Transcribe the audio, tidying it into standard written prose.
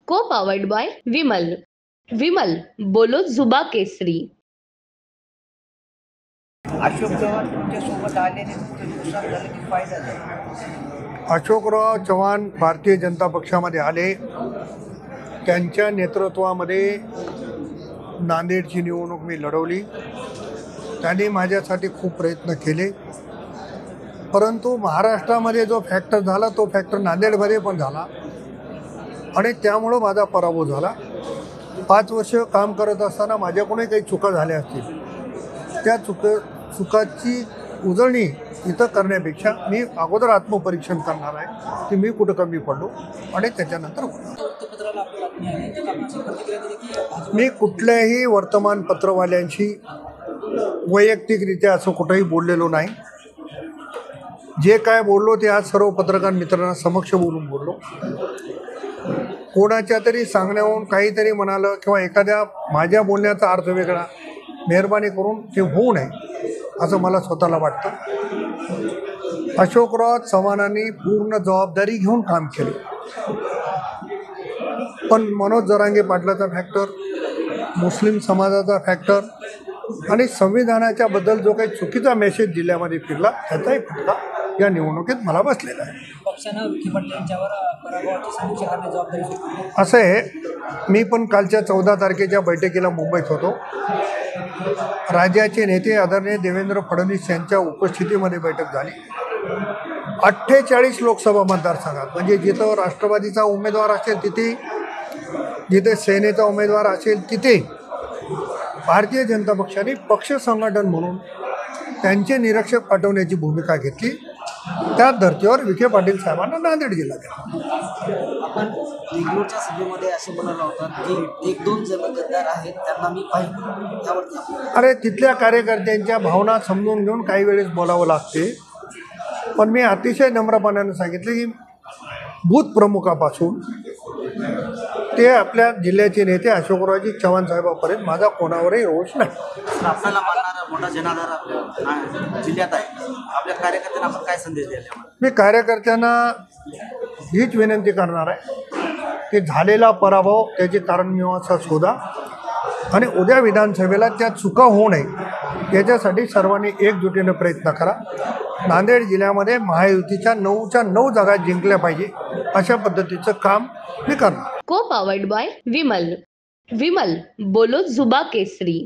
को powered by Vimal. Vimal बोलो जुबा केसरी. अशोक चव्हाण तुमच्यासोबत आल्याने तुमचं नुकसान झालं की फायदा झाला? अशोकराव चव्हाण भारतीय जनता पक्षामध्ये आले. त्यांच्या नेतृत्वामध्ये नांदेडची निवडणूक मी लढवली. त्यांनी माझ्यासाठी खूप प्रयत्न केले, परंतु महाराष्ट्रामध्ये जो फॅक्टर झाला तो फॅक्टर नांदेडमध्ये पण झाला आणि त्यामुळं माझा पराभव झाला. 5 वर्ष काम करत असताना माझ्याकडूनही काही चुका झाल्या असतील. त्या चुकाची उजळणी इथं करण्यापेक्षा मी अगोदर आत्मपरीक्षण करणार आहे की मी कुठं कमी पडलो आणि त्याच्यानंतर मी कुठल्याही वर्तमानपत्रवाल्यांशी वैयक्तिकरित्या असं कुठंही बोललेलो नाही. जे काय बोललो ते आज सर्व पत्रकार मित्रांना समक्ष बोलून बोललो. कोणाच्या तरी सांगण्यावरून काहीतरी म्हणालं किंवा एखाद्या माझ्या बोलण्याचा अर्थ वेगळा, मेहरबानी करून ते होऊ नये असं मला स्वतःला वाटतं. अशोकराव चव्हाणांनी पूर्ण जबाबदारी घेऊन काम केले, पण मनोज जरांगे पाटलाचा फॅक्टर, मुस्लिम समाजाचा फॅक्टर आणि संविधानाच्या बद्दल जो काही चुकीचा मेसेज जिल्ह्यामध्ये फिरला त्याचाही फटका या निवडणुकीत मला बसलेला आहे. असं आहे, मी पण कालच्या 14 तारखेच्या बैठकीला मुंबईत होतो. राज्याचे नेते आदरणीय देवेंद्र फडणवीस यांच्या उपस्थितीमध्ये बैठक झाली. 48 लोकसभा मतदारसंघात, म्हणजे जिथं राष्ट्रवादीचा उमेदवार असेल तिथे, जिथे सेनेचा उमेदवार असेल तिथे भारतीय जनता पक्षाने पक्ष संघटन म्हणून त्यांचे निरीक्षक पाठवण्याची भूमिका घेतली. त्या धर्तीवर विखे पाटील साहेबांना नांदेड जिल्हा दिला. आपण देगलूरच्या सभेमध्ये असं म्हणाला होता की 1-2 जण गद्दार आहेत, त्यांना मी पाहिजे. अरे, तिथल्या कार्यकर्त्यांच्या भावना समजून घेऊन काही वेळेस बोलावं लागते, पण मी अतिशय नम्रपणाने सांगितले की बूथ प्रमुखापासून ते आपल्या जिल्ह्याचे नेते अशोकरावजी चव्हाण साहेबांपर्यंत माझा कोणावरही रोष नाही. आपल्याला मानणारा मोठा जनाधार आपल्या जिल्ह्यात आहे. आपल्या कार्यकर्त्यांना आपण काय संदेश द्यायला? मी कार्यकर्त्यांना हीच विनंती करणार आहे की झालेला पराभव, त्याचे कारणमीमांसा शोधा आणि उद्या विधानसभेला त्या चुका होऊ नये याच्यासाठी सर्वांनी एकजुटीने प्रयत्न करा. नांदेड जिल्ह्यामध्ये महायुतीच्या 9च्या 9 जागा जिंकल्या पाहिजे अशा पद्धतीचं काम मी करणार. को पावर्ड बाय विमल. विमल बोलो जुबा केसरी.